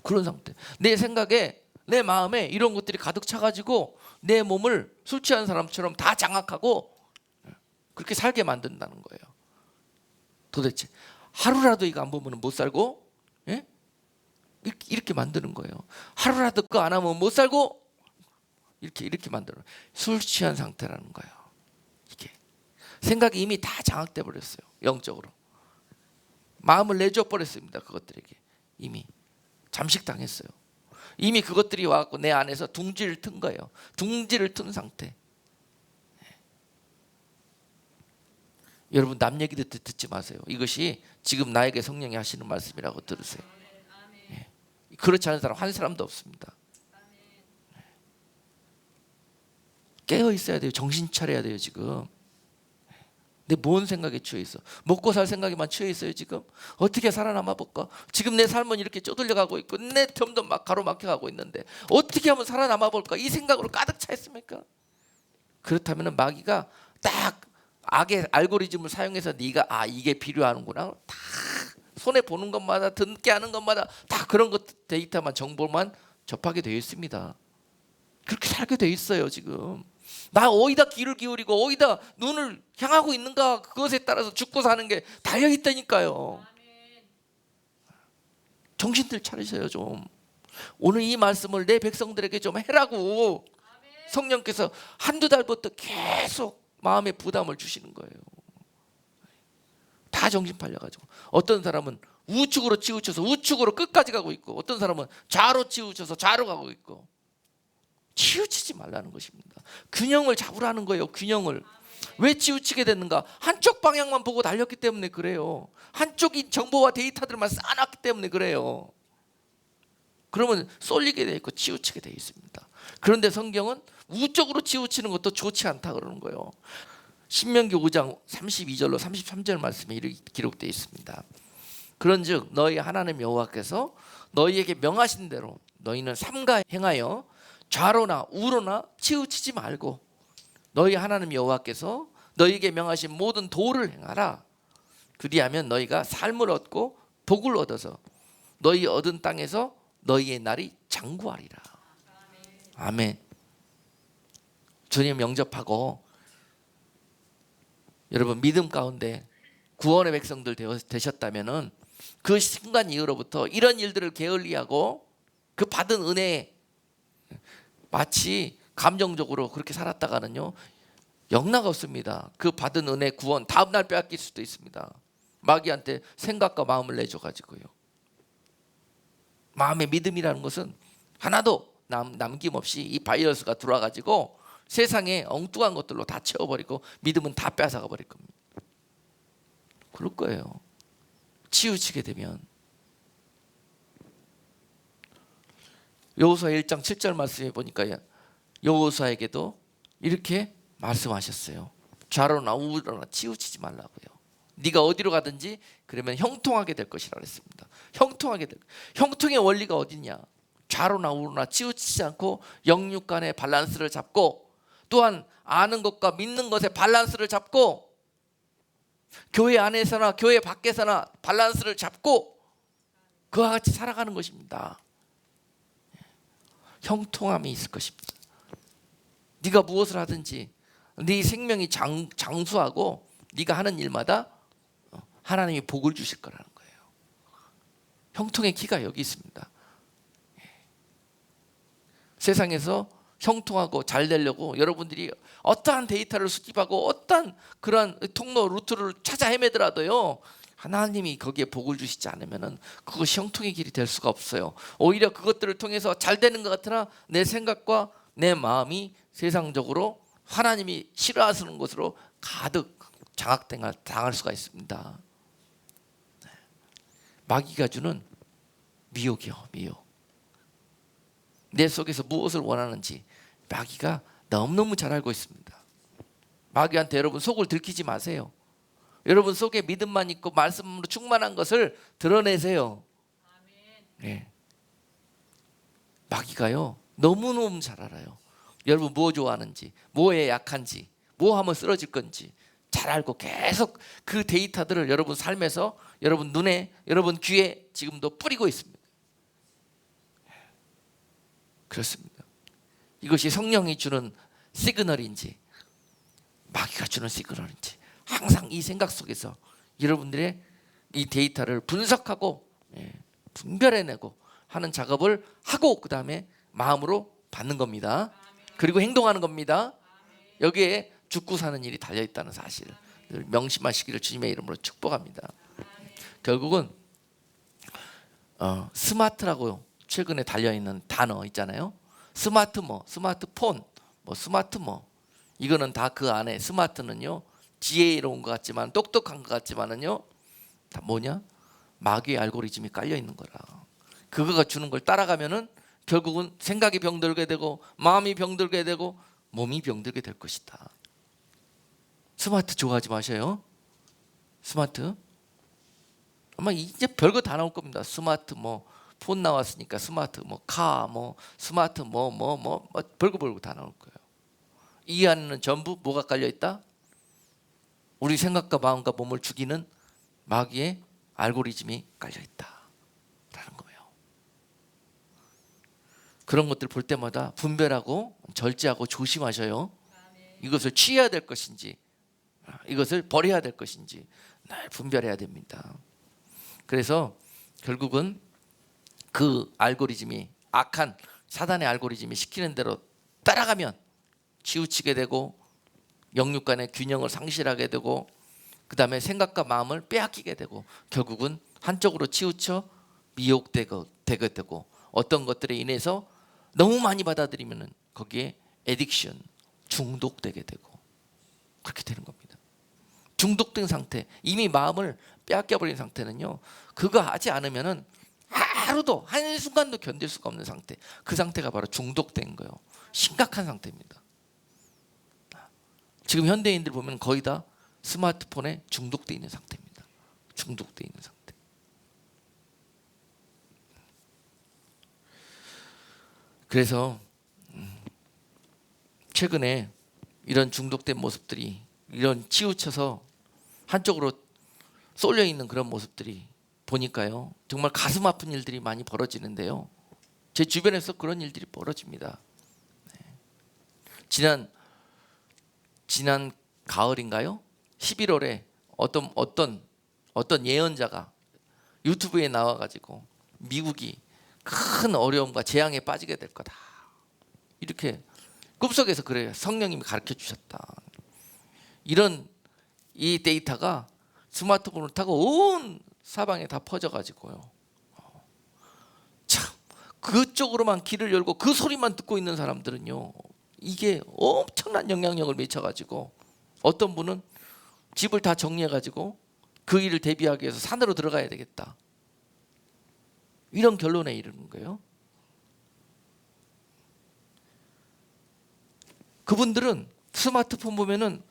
그런 상태. 내 생각에, 내 마음에 이런 것들이 가득 차가지고 내 몸을 술 취한 사람처럼 다 장악하고 그렇게 살게 만든다는 거예요. 도대체 하루라도 이거 안 보면 못 살고, 예? 이렇게 만드는 거예요. 하루라도 그거 안 하면 못 살고, 이렇게 만드는, 술 취한 상태라는 거예요. 이게 생각이 이미 다 장악돼 버렸어요. 영적으로 마음을 내줘 버렸습니다. 그것들에게 이미 잠식당했어요. 이미 그것들이 와갖고 내 안에서 둥지를 튼 거예요. 둥지를 튼 상태. 여러분 남 얘기도 듣지 마세요. 이것이 지금 나에게 성령이 하시는 말씀이라고 들으세요. 그렇지 않은 사람 한 사람도 없습니다. 깨어 있어야 돼요. 정신 차려야 돼요. 지금 내 뭔 생각에 취해 있어? 먹고 살 생각에만 취해 있어요. 지금 어떻게 살아남아 볼까? 지금 내 삶은 이렇게 쪼들려 가고 있고 내 점점 막 가로막혀 가고 있는데 어떻게 하면 살아남아 볼까? 이 생각으로 가득 차 있습니까? 그렇다면 마귀가 딱 악의 알고리즘을 사용해서 네가 이게 필요하는구나, 다 손에 보는 것마다 듣게 하는 것마다 다 그런 것 데이터만 정보만 접하게 되어 있습니다. 그렇게 살게 돼 있어요. 지금 나 어디다 귀를 기울이고 어디다 눈을 향하고 있는가, 그것에 따라서 죽고 사는 게 달려 있다니까요. 정신들 차리세요. 좀 오늘 이 말씀을 내 백성들에게 좀 해라고 성령께서 한두 달부터 계속 마음의 부담을 주시는 거예요. 다 정신 팔려가지고 어떤 사람은 우측으로 치우쳐서 우측으로 끝까지 가고 있고 어떤 사람은 좌로 치우쳐서 좌로 가고 있고. 치우치지 말라는 것입니다. 균형을 잡으라는 거예요. 균형을. 왜 치우치게 됐는가? 한쪽 방향만 보고 달렸기 때문에 그래요. 한쪽이 정보와 데이터들만 쌓아놨기 때문에 그래요. 그러면 쏠리게 돼 있고 치우치게 돼 있습니다. 그런데 성경은 우쪽으로 치우치는 것도 좋지 않다 그러는 거예요. 신명기 5장 32절로 33절 말씀에 이렇게 기록되어 있습니다. 그런즉 너희 하나님 여호와께서 너희에게 명하신 대로 너희는 삼가 행하여 좌로나 우로나 치우치지 말고 너희 하나님 여호와께서 너희에게 명하신 모든 도를 행하라. 그리하면 너희가 삶을 얻고 복을 얻어서 너희 얻은 땅에서 너희의 날이 장구하리라. 아멘. 주님 영접하고 여러분 믿음 가운데 구원의 백성들 되셨다면은 그 순간 이후로부터 이런 일들을 게을리하고 그 받은 은혜에 마치 감정적으로 그렇게 살았다가는요 영락 없습니다. 그 받은 은혜 구원 다음날 빼앗길 수도 있습니다. 마귀한테 생각과 마음을 내줘가지고요. 마음의 믿음이라는 것은 하나도 남김없이 이 바이러스가 들어와가지고 세상에 엉뚱한 것들로 다 채워버리고 믿음은 다 뺏어가 버릴 겁니다. 그럴 거예요. 치우치게 되면. 여호수아 1장 7절 말씀해 보니까 여호수아에게도 이렇게 말씀하셨어요. 좌로나 우로나 치우치지 말라고요. 네가 어디로 가든지 그러면 형통하게 될 것이라 그랬습니다. 형통의 원리가 어디냐? 좌로나 우로나 치우치지 않고 영육 간의 밸런스를 잡고 또한 아는 것과 믿는 것의 밸런스를 잡고 교회 안에서나 교회 밖에서나 밸런스를 잡고 그와 같이 살아가는 것입니다. 형통함이 있을 것입니다. 네가 무엇을 하든지 네 생명이 장수하고 네가 하는 일마다 하나님이 복을 주실 거라는 거예요. 형통의 키가 여기 있습니다. 세상에서 형통하고 잘 되려고 여러분들이 어떠한 데이터를 수집하고 어떠한 그러한 통로 루트를 찾아 헤매더라도요 하나님이 거기에 복을 주시지 않으면 그것이 형통의 길이 될 수가 없어요. 오히려 그것들을 통해서 잘 되는 것 같으나 내 생각과 내 마음이 세상적으로 하나님이 싫어하시는 것으로 가득 장악당할 수가 있습니다. 마귀가 주는 미혹이요, 미혹. 내 속에서 무엇을 원하는지 마귀가 너무너무 잘 알고 있습니다. 마귀한테 여러분 속을 들키지 마세요. 여러분 속에 믿음만 있고 말씀으로 충만한 것을 드러내세요. 네. 마귀가요 너무너무 잘 알아요. 여러분 뭐 좋아하는지, 뭐에 약한지, 뭐 하면 쓰러질 건지 잘 알고 계속 그 데이터들을 여러분 삶에서 여러분 눈에 여러분 귀에 지금도 뿌리고 있습니다. 그렇습니다. 이것이 성령이 주는 시그널인지 마귀가 주는 시그널인지 항상 이 생각 속에서 여러분들의 이 데이터를 분석하고 분별해내고 하는 작업을 하고 그 다음에 마음으로 받는 겁니다. 그리고 행동하는 겁니다. 여기에 죽고 사는 일이 달려있다는 사실을 명심하시기를 주님의 이름으로 축복합니다. 결국은 스마트라고 최근에 달려있는 단어 있잖아요. 스마트 스마트폰, 스마트 이거는 다 그 안에 스마트는요 지혜로운 것 같지만 똑똑한 것 같지만은요 다 뭐냐? 마귀의 알고리즘이 깔려 있는 거라. 그거가 주는 걸 따라가면은 결국은 생각이 병들게 되고 마음이 병들게 되고 몸이 병들게 될 것이다. 스마트 좋아하지 마셔요. 스마트 아마 이제 별거 다 나올 겁니다. 스마트 폰 나왔으니까 스마트 카 스마트 별거 다 나올 거예요. 이 안에는 전부 뭐가 깔려 있다? 우리 생각과 마음과 몸을 죽이는 마귀의 알고리즘이 깔려 있다라는 거예요. 그런 것들 볼 때마다 분별하고 절제하고 조심하셔요. 이것을 취해야 될 것인지 이것을 버려야 될 것인지 늘 분별해야 됩니다. 그래서 결국은 그 알고리즘이 악한 사단의 알고리즘이 시키는 대로 따라가면 치우치게 되고 영육 간의 균형을 상실하게 되고 그 다음에 생각과 마음을 빼앗기게 되고 결국은 한쪽으로 치우쳐 미혹되게 되고 어떤 것들에 인해서 너무 많이 받아들이면 거기에 에딕션 중독되게 되고 그렇게 되는 겁니다. 중독된 상태, 이미 마음을 빼앗겨버린 상태는요 그거 하지 않으면 하루도 한순간도 견딜 수가 없는 상태, 그 상태가 바로 중독된 거예요. 심각한 상태입니다. 지금 현대인들 보면 거의 다 스마트폰에 중독되어 있는 상태입니다. 중독되어 있는 상태. 그래서 최근에 이런 중독된 모습들이 이런 치우쳐서 한쪽으로 쏠려 있는 그런 모습들이 보니까요 정말 가슴 아픈 일들이 많이 벌어지는데요. 제 주변에서 그런 일들이 벌어집니다. 지난 가을인가요? 11월에 어떤 예언자가 유튜브에 나와가지고 미국이 큰 어려움과 재앙에 빠지게 될 거다. 이렇게 꿈속에서 그래요. 성령님이 가르쳐 주셨다. 이런 이 데이터가 스마트폰을 타고 온 사방에 다 퍼져가지고요. 참 그쪽으로만 길을 열고 그 소리만 듣고 있는 사람들은요. 이게 엄청난 영향력을 미쳐가지고 어떤 분은 집을 다 정리해가지고 그 일을 대비하기 위해서 산으로 들어가야 되겠다. 이런 결론에 이르는 거예요. 그분들은 스마트폰 보면은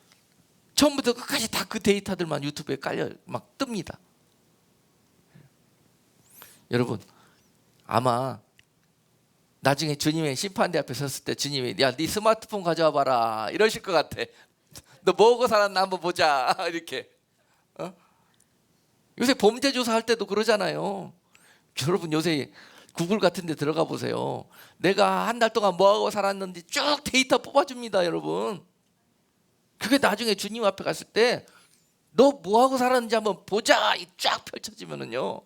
처음부터 끝까지 다 그 데이터들만 유튜브에 깔려 막 뜹니다. 여러분 아마 나중에 주님의 심판대 앞에 섰을 때 주님이 야, 네 스마트폰 가져와 봐라 이러실 것 같아. 너 뭐하고 살았나 한번 보자 이렇게. 요새 범죄 조사할 때도 그러잖아요. 여러분 요새 구글 같은 데 들어가 보세요. 내가 한 달 동안 뭐하고 살았는지 쭉 데이터 뽑아줍니다. 여러분 그게 나중에 주님 앞에 갔을 때 너 뭐하고 살았는지 한번 보자 쫙 펼쳐지면은요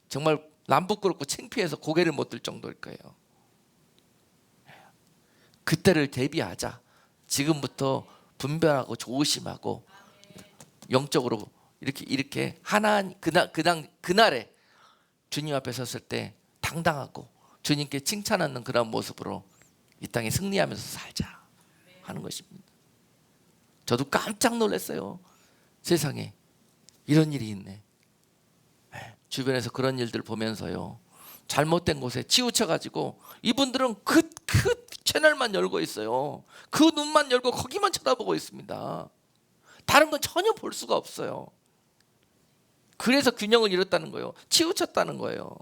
정말 남 부끄럽고 창피해서 고개를 못 들 정도일 거예요. 그때를 대비하자. 지금부터 분별하고 조심하고 영적으로 이렇게 그날에 주님 앞에 섰을 때 당당하고 주님께 칭찬하는 그런 모습으로 이 땅에 승리하면서 살자 하는 것입니다. 저도 깜짝 놀랐어요. 세상에 이런 일이 있네. 주변에서 그런 일들 보면서요 잘못된 곳에 치우쳐가지고 이분들은 그 채널만 열고 있어요. 그 눈만 열고 거기만 쳐다보고 있습니다. 다른 건 전혀 볼 수가 없어요. 그래서 균형을 잃었다는 거예요. 치우쳤다는 거예요.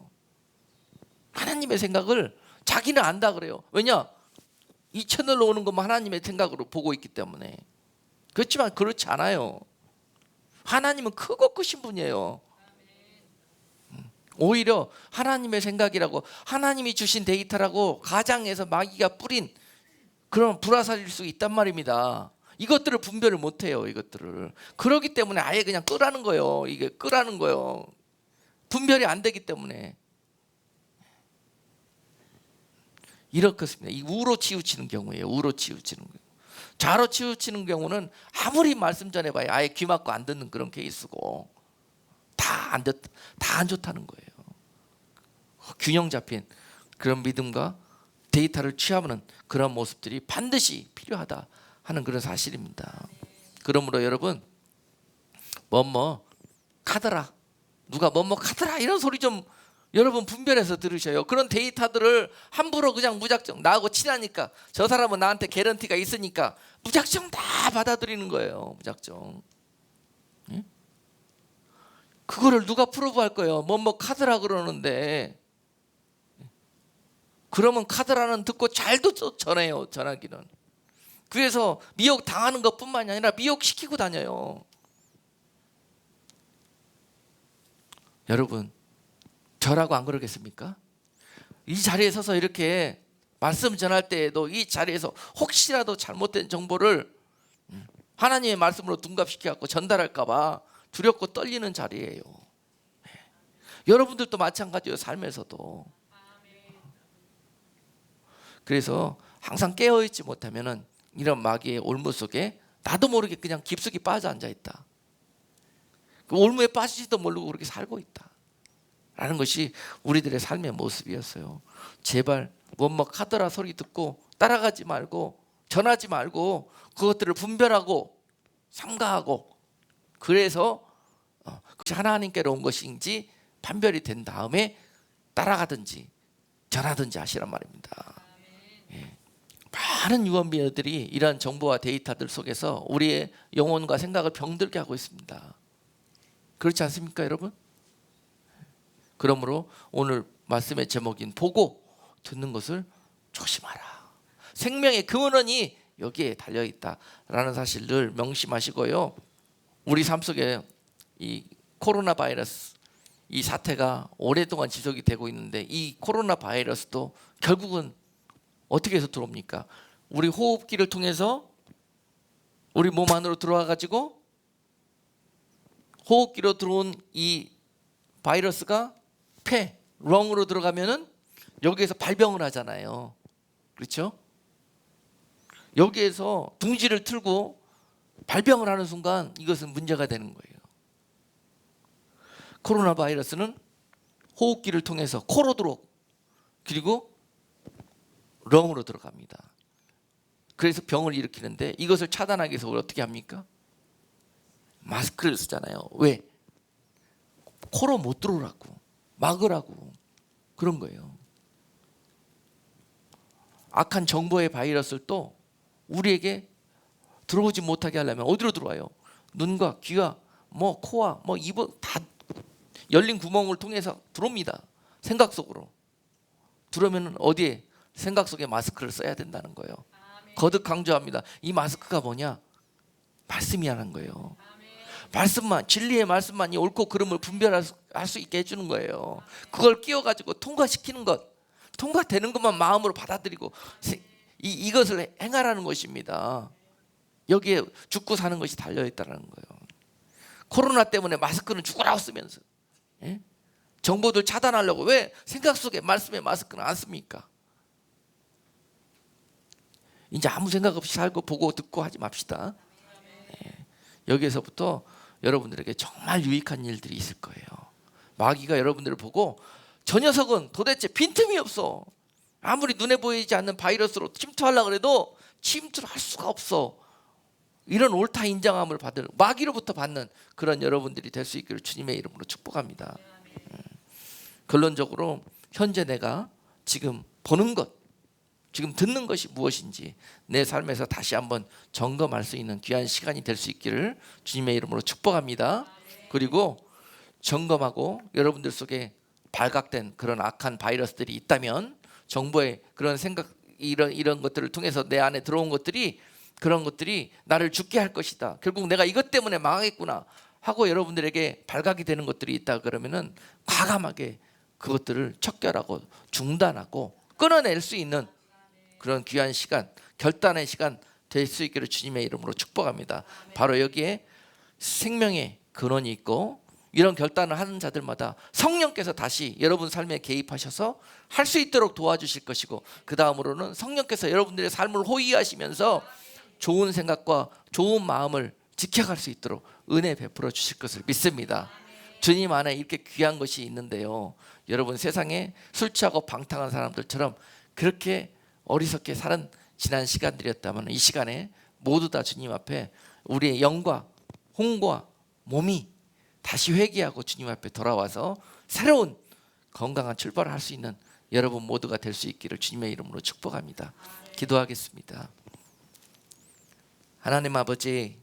하나님의 생각을 자기는 안다 그래요. 왜냐? 이 채널로 오는 것만 하나님의 생각으로 보고 있기 때문에. 그렇지만 그렇지 않아요. 하나님은 크고 크신 분이에요. 오히려 하나님의 생각이라고 하나님이 주신 데이터라고 가장해서 마귀가 뿌린 그런 불화살일 수 있단 말입니다. 이것들을 분별을 못해요. 이것들을. 그렇기 때문에 아예 그냥 끄라는 거예요. 이게 끄라는 거예요. 분별이 안 되기 때문에. 이렇습니다. 이 우로 치우치는 경우예요. 우로 치우치는 경우. 좌로 치우치는 경우는 아무리 말씀 전해봐야 아예 귀 막고 안 듣는 그런 케이스고, 다 안 좋다는 거예요. 균형 잡힌 그런 믿음과 데이터를 취하는 그런 모습들이 반드시 필요하다 하는 그런 사실입니다. 그러므로 여러분, 뭐뭐 카더라, 누가 뭐뭐 카더라 이런 소리 좀 여러분 분별해서 들으셔요. 그런 데이터들을 함부로 그냥 무작정, 나하고 친하니까, 저 사람은 나한테 개런티가 있으니까 무작정 다 받아들이는 거예요. 무작정. 예? 그거를 누가 프로브할 거예요? 뭐뭐 카드라 그러는데, 그러면 카드라는 듣고 잘도 전해요. 전하기는. 그래서 미혹 당하는 것뿐만이 아니라 미혹시키고 다녀요. 여러분, 저라고 안 그러겠습니까? 이 자리에 서서 이렇게 말씀 전할 때에도 이 자리에서 혹시라도 잘못된 정보를 하나님의 말씀으로 둔갑시켜갖고 전달할까 봐 두렵고 떨리는 자리예요. 여러분들도 마찬가지예요. 삶에서도. 그래서 항상 깨어있지 못하면은 이런 마귀의 올무 속에 나도 모르게 그냥 깊숙이 빠져 앉아있다. 그 올무에 빠지지도 모르고 그렇게 살고 있다 라는 것이 우리들의 삶의 모습이었어요. 제발 뭐뭐 하더라 소리 듣고 따라가지 말고, 전하지 말고, 그것들을 분별하고 삼가하고, 그래서 그것이 하나님께로 온 것인지 판별이 된 다음에 따라가든지 전하든지 하시란 말입니다. 예. 많은 유언비어들이 이러한 정보와 데이터들 속에서 우리의 영혼과 생각을 병들게 하고 있습니다. 그렇지 않습니까, 여러분? 그러므로 오늘 말씀의 제목인 보고 듣는 것을 조심하라. 생명의 근원이 여기에 달려있다라는 사실을 명심하시고요. 우리 삶 속에 이 코로나 바이러스, 이 사태가 오랫동안 지속이 되고 있는데, 이 코로나 바이러스도 결국은 어떻게 해서 들어옵니까? 우리 호흡기를 통해서 우리 몸 안으로 들어와 가지고 호흡기로 들어온 이 바이러스가 폐, 렁으로 들어가면은 여기에서 발병을 하잖아요. 그렇죠? 여기에서 둥지를 틀고 발병을 하는 순간 이것은 문제가 되는 거예요. 코로나 바이러스는 호흡기를 통해서 코로 들어오고, 그리고 렁으로 들어갑니다. 그래서 병을 일으키는데, 이것을 차단하기 위해서 우리 어떻게 합니까? 마스크를 쓰잖아요. 왜? 코로 못 들어오라고, 막으라고, 그런 거예요. 악한 정보의 바이러스를 또 우리에게 들어오지 못하게 하려면 어디로 들어와요? 눈과 귀와 뭐 코와 뭐 입은 다 열린 구멍을 통해서 들어옵니다. 생각 속으로. 들어오면 어디에? 생각 속에 마스크를 써야 된다는 거예요. 거듭 강조합니다. 이 마스크가 뭐냐? 말씀이라는 거예요. 말씀만, 진리의 말씀만이 옳고 그름을 분별할 수 있게 해주는 거예요. 그걸 끼워가지고 통과시키는 것, 통과되는 것만 마음으로 받아들이고 이것을 행하라는 것입니다. 여기에 죽고 사는 것이 달려있다는 거예요. 코로나 때문에 마스크는 죽으라고 쓰면서, 예? 정보들 차단하려고 왜 생각 속에 말씀의 마스크는 안 씁니까? 이제 아무 생각 없이 살고 보고 듣고 하지 맙시다. 예. 여기에서부터 여러분들에게 정말 유익한 일들이 있을 거예요. 마귀가 여러분들을 보고 저 녀석은 도대체 빈틈이 없어, 아무리 눈에 보이지 않는 바이러스로 침투하려고 해도 침투를 할 수가 없어, 이런 옳다 인정함을 받을, 마귀로부터 받는 그런 여러분들이 될 수 있기를 주님의 이름으로 축복합니다. 결론적으로 현재 내가 지금 보는 것, 지금 듣는 것이 무엇인지 내 삶에서 다시 한번 점검할 수 있는 귀한 시간이 될 수 있기를 주님의 이름으로 축복합니다. 그리고 점검하고 여러분들 속에 발각된 그런 악한 바이러스들이 있다면, 정보의 그런 생각, 이런 것들을 통해서 내 안에 들어온 것들이, 그런 것들이 나를 죽게 할 것이다, 결국 내가 이것 때문에 망하겠구나 하고 여러분들에게 발각이 되는 것들이 있다 그러면은 과감하게 그것들을 척결하고 중단하고 끊어낼 수 있는 그런 귀한 시간, 결단의 시간 될 수 있기를 주님의 이름으로 축복합니다. 바로 여기에 생명의 근원이 있고 이런 결단을 하는 자들마다 성령께서 다시 여러분 삶에 개입하셔서 할 수 있도록 도와주실 것이고, 그 다음으로는 성령께서 여러분들의 삶을 호위하시면서 좋은 생각과 좋은 마음을 지켜갈 수 있도록 은혜 베풀어 주실 것을 믿습니다. 주님 안에 이렇게 귀한 것이 있는데요, 여러분 세상에 술 취하고 방탕한 사람들처럼 그렇게 어리석게 사는 지난 시간들이었다면 이 시간에 모두 다 주님 앞에 우리의 영과 혼과 몸이 다시 회개하고 주님 앞에 돌아와서 새로운 건강한 출발을 할 수 있는 여러분 모두가 될 수 있기를 주님의 이름으로 축복합니다. 기도하겠습니다. 하나님 아버지,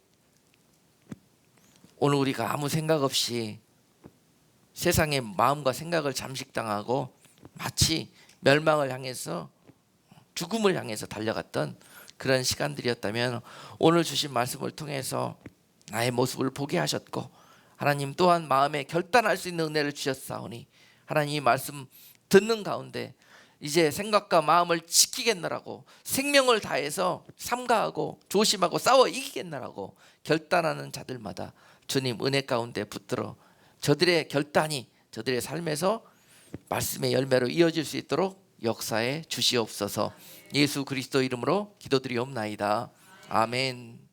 오늘 우리가 아무 생각 없이 세상의 마음과 생각을 잠식당하고 마치 멸망을 향해서, 죽음을 향해서 달려갔던 그런 시간들이었다면 오늘 주신 말씀을 통해서 나의 모습을 보게 하셨고, 하나님 또한 마음에 결단할 수 있는 은혜를 주셨사오니 하나님 이 말씀 듣는 가운데 이제 생각과 마음을 지키겠노라고, 생명을 다해서 삼가하고 조심하고 싸워 이기겠노라고 결단하는 자들마다 주님 은혜 가운데 붙들어 저들의 결단이 저들의 삶에서 말씀의 열매로 이어질 수 있도록 역사에 주시옵소서. 예수 그리스도 이름으로 기도드리옵나이다. 아멘.